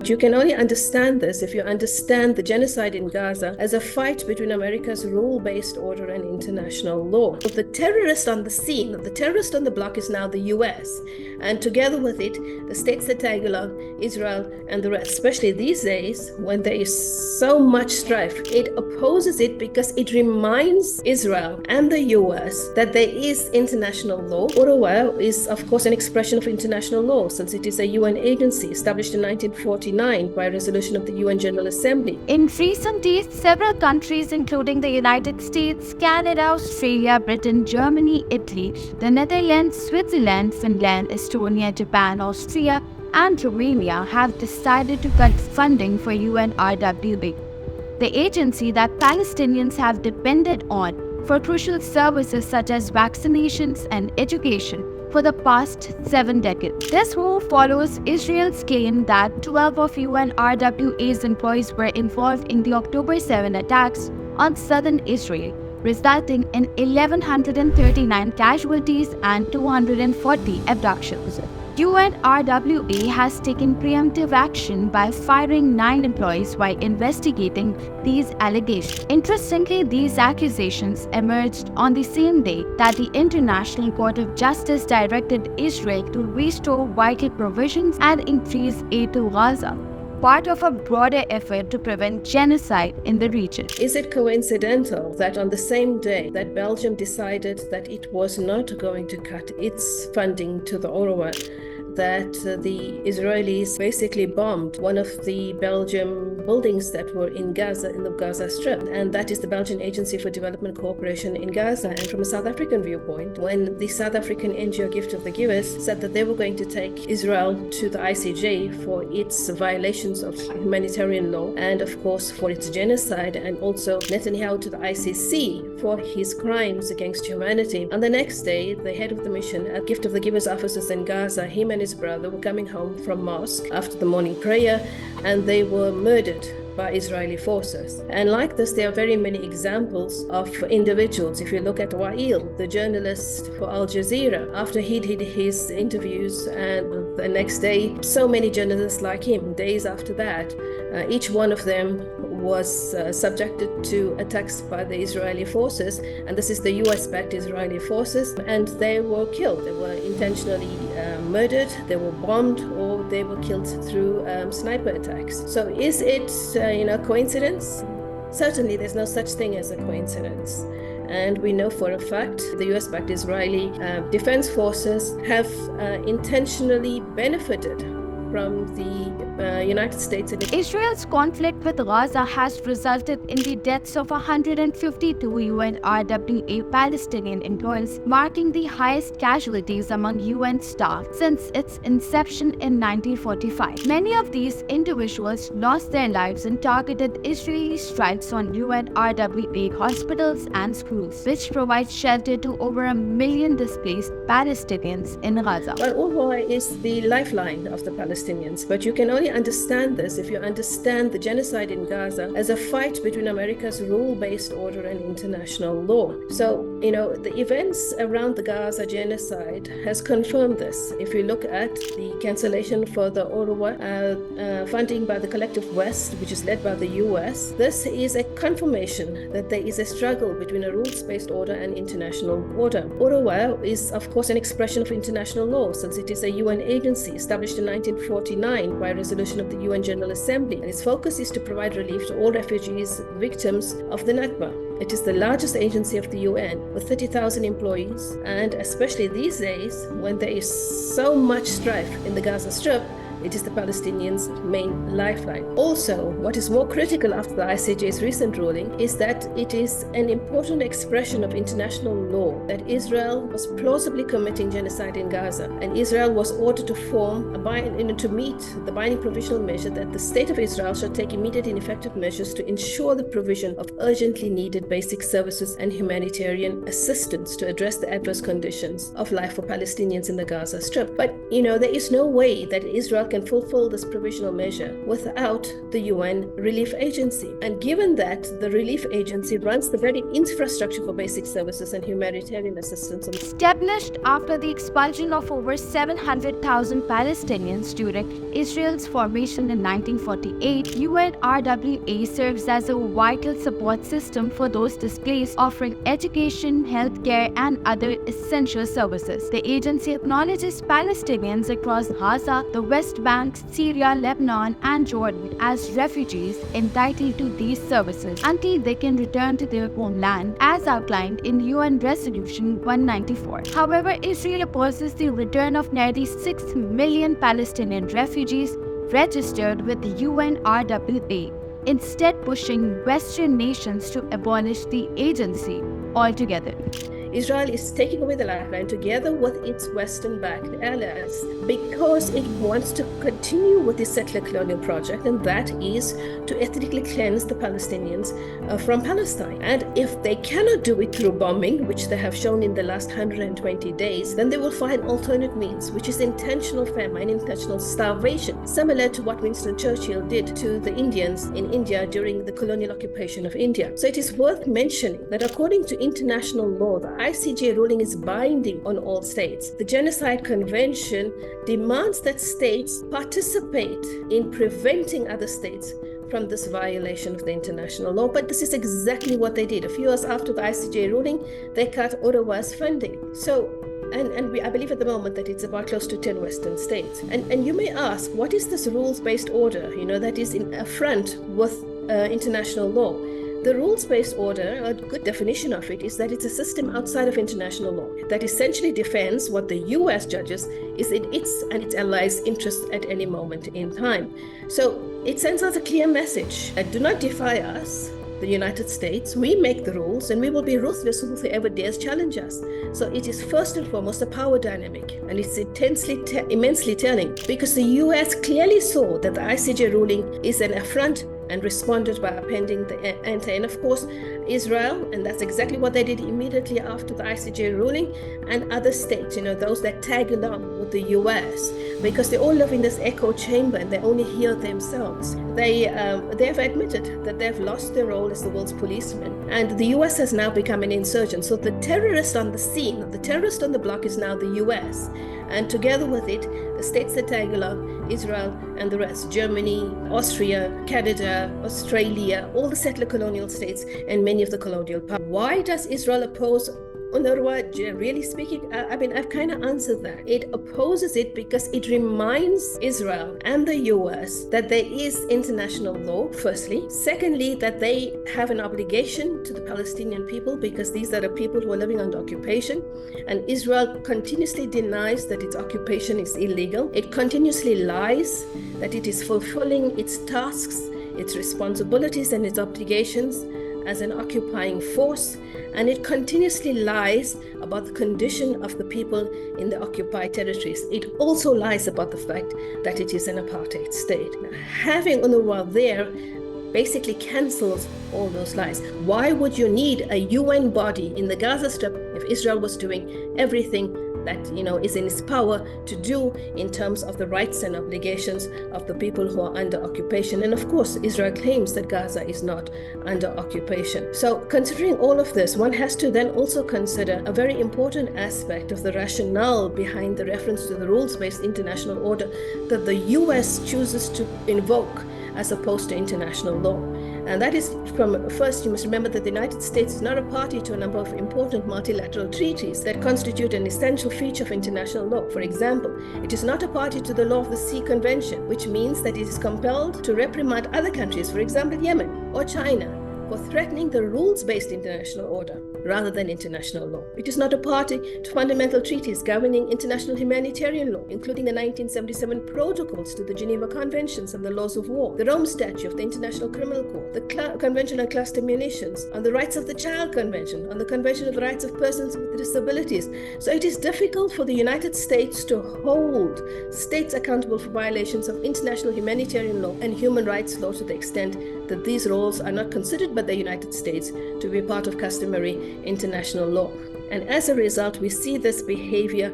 You can only understand this if you understand the genocide in Gaza as a fight between America's rule-based order and international law. The terrorist on the scene, the terrorist on the block is now the US, and together with it, the states that tag along, Israel and the rest, especially these days when there is so much strife. It opposes it because it reminds Israel and the US that there is international law. UNRWA is, of course, an expression of international law since it is a UN agency established in 1949 by a resolution of the UN General Assembly. In recent days, several countries, including the United States, Canada, Australia, Britain, Germany, Italy, the Netherlands, Switzerland, Finland, Estonia, Japan, Austria, and Romania have decided to cut funding for UNRWA, the agency that Palestinians have depended on for crucial services such as vaccinations and education for the past 7 decades. This move follows Israel's claim that 12 of UNRWA's employees were involved in the October 7 attacks on southern Israel, resulting in 1,139 casualties and 240 abductions. UNRWA has taken preemptive action by firing 9 employees while investigating these allegations. Interestingly, these accusations emerged on the same day that the International Court of Justice directed Israel to restore vital provisions and increase aid to Gaza, part of a broader effort to prevent genocide in the region. Is it coincidental that on the same day that Belgium decided that it was not going to cut its funding to the UNRWA, that the Israelis basically bombed one of the Belgian buildings that were in Gaza, in the Gaza Strip, and that is the Belgian Agency for Development Cooperation in Gaza. And from a South African viewpoint, when the South African NGO Gift of the Givers said that they were going to take Israel to the ICJ for its violations of humanitarian law and of course for its genocide, and also Netanyahu to the ICC for his crimes against humanity. On the next day, the head of the mission at Gift of the Givers offices in Gaza, him and his brother were coming home from mosque after the morning prayer, and they were murdered by Israeli forces. And like this, there are very many examples of individuals. If you look at Wael, the journalist for Al Jazeera, after he did his interviews, and the next day, so many journalists like him, days after that, each one of them was subjected to attacks by the Israeli forces, and this is the US-backed Israeli forces, and they were killed. They were intentionally murdered, they were bombed, or they were killed through sniper attacks. So is it coincidence? Certainly there's no such thing as a coincidence. And we know for a fact the US-backed Israeli defense forces have intentionally benefited from the United States. Israel's conflict with Gaza has resulted in the deaths of 152 UNRWA Palestinian employees, marking the highest casualties among UN staff since its inception in 1945. Many of these individuals lost their lives in targeted Israeli strikes on UNRWA hospitals and schools, which provide shelter to over 1 million displaced Palestinians in Gaza. Well, UNRWA is the lifeline of the Palestinians, but you can only understand this if you understand the genocide in Gaza as a fight between America's rule-based order and international law. So, the events around the Gaza genocide has confirmed this. If you look at the cancellation for the UNRWA funding by the Collective West, which is led by the US, this is a confirmation that there is a struggle between a rules-based order and international order. UNRWA is, of course, an expression of international law since it is a UN agency established in 1949 by a resolution of the UN General Assembly, and its focus is to provide relief to all refugees, victims of the Nakba. It is the largest agency of the UN with 30,000 employees, and especially these days when there is so much strife in the Gaza Strip, it is the Palestinians' main lifeline. Also, what is more critical after the ICJ's recent ruling is that it is an important expression of international law that Israel was plausibly committing genocide in Gaza, and Israel was ordered to to meet the binding provisional measure that the State of Israel should take immediate and effective measures to ensure the provision of urgently needed basic services and humanitarian assistance to address the adverse conditions of life for Palestinians in the Gaza Strip. But, there is no way that Israel can fulfill this provisional measure without the UN Relief Agency. And given that the Relief Agency runs the very infrastructure for basic services and humanitarian assistance. Established after the expulsion of over 700,000 Palestinians during Israel's formation in 1948, UNRWA serves as a vital support system for those displaced, offering education, healthcare, and other essential services. The agency acknowledges Palestinians across Gaza, the West Bank, Syria, Lebanon, and Jordan as refugees entitled to these services until they can return to their homeland, as outlined in UN Resolution 194. However, Israel opposes the return of nearly 6 million Palestinian refugees registered with the UNRWA, instead pushing Western nations to abolish the agency altogether. Israel is taking away the lifeline together with its Western-backed allies because it wants to continue with the settler colonial project, and that is to ethnically cleanse the Palestinians from Palestine. And if they cannot do it through bombing, which they have shown in the last 120 days, then they will find alternate means, which is intentional famine, intentional starvation, similar to what Winston Churchill did to the Indians in India during the colonial occupation of India. So it is worth mentioning that according to international law, the ICJ ruling is binding on all states. The Genocide Convention demands that states participate in preventing other states from this violation of the international law. But this is exactly what they did. A few years after the ICJ ruling, they cut UNRWA's funding. I believe at the moment that it's about close to 10 Western states. And you may ask, what is this rules-based order, that is in affront with international law? The rules-based order, a good definition of it, is that it's a system outside of international law that essentially defends what the US judges is in its and its allies' interests at any moment in time. So it sends out a clear message. Do not defy us, the United States. We make the rules, and we will be ruthless with whoever dares challenge us. So it is first and foremost a power dynamic, and it's immensely telling because the US clearly saw that the ICJ ruling is an affront and responded by appending the ante. And of course, Israel, and that's exactly what they did immediately after the ICJ ruling, and other states, those that tag along with the US, because they all live in this echo chamber and they only hear themselves. They have admitted that they've lost their role as the world's policeman, and the US has now become an insurgent. So the terrorist on the scene, the terrorist on the block is now the US. And together with it, the states that tag along, Israel and the rest, Germany, Austria, Canada, Australia, all the settler colonial states, and many of the colonial powers. Why does Israel oppose UNRWA? Really speaking, I've kind of answered that. It opposes it because it reminds Israel and the US that there is international law, firstly. Secondly, that they have an obligation to the Palestinian people because these are the people who are living under occupation. And Israel continuously denies that its occupation is illegal. It continuously lies that it is fulfilling its tasks, its responsibilities, and its obligations as an occupying force, and it continuously lies about the condition of the people in the occupied territories. It also lies about the fact that it is an apartheid state. Now, having UNRWA there basically cancels all those lies. Why would you need a UN body in the Gaza Strip if Israel was doing everything that is in its power to do in terms of the rights and obligations of the people who are under occupation? And of course, Israel claims that Gaza is not under occupation. So considering all of this, one has to then also consider a very important aspect of the rationale behind the reference to the rules-based international order that the US chooses to invoke as opposed to international law. And that is first, you must remember that the United States is not a party to a number of important multilateral treaties that constitute an essential feature of international law. For example, it is not a party to the Law of the Sea Convention, which means that it is compelled to reprimand other countries, for example, Yemen or China, for threatening the rules-based international order rather than international law. It is not a party to fundamental treaties governing international humanitarian law, including the 1977 protocols to the Geneva Conventions on the Laws of War, the Rome Statute of the International Criminal Court, the Convention on Cluster Munitions, on the Rights of the Child Convention, on the Convention of the Rights of Persons with Disabilities. So it is difficult for the United States to hold states accountable for violations of international humanitarian law and human rights law to the extent that these roles are not considered by the United States to be part of customary international law. And as a result, we see this behavior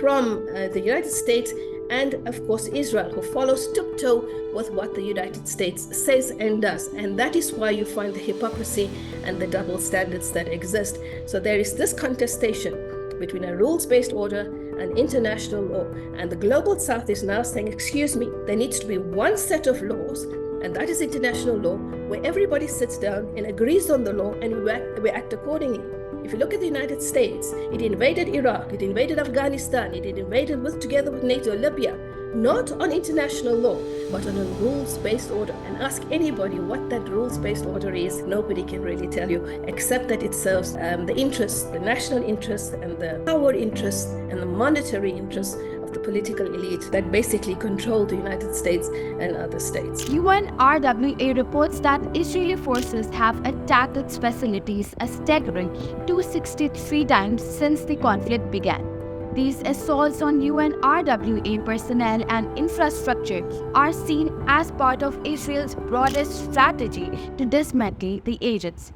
from the United States and of course Israel, who follows tiptoe with what the United States says and does. And that is why you find the hypocrisy and the double standards that exist. So there is this contestation between a rules-based order and international law. And the global south is now saying, excuse me, there needs to be one set of laws, and that is international law, where everybody sits down and agrees on the law and we act accordingly. If you look at the United States, it invaded Iraq, it invaded Afghanistan, it invaded together with NATO, Libya, not on international law, but on a rules-based order. And ask anybody what that rules-based order is, nobody can really tell you, except that it serves the interests, the national interests and the power interests and the monetary interests of the political elite that basically control the United States and other states. UNRWA reports that Israeli forces have attacked its facilities a staggering 263 times since the conflict began. These assaults on UNRWA personnel and infrastructure are seen as part of Israel's broader strategy to dismantle the agency.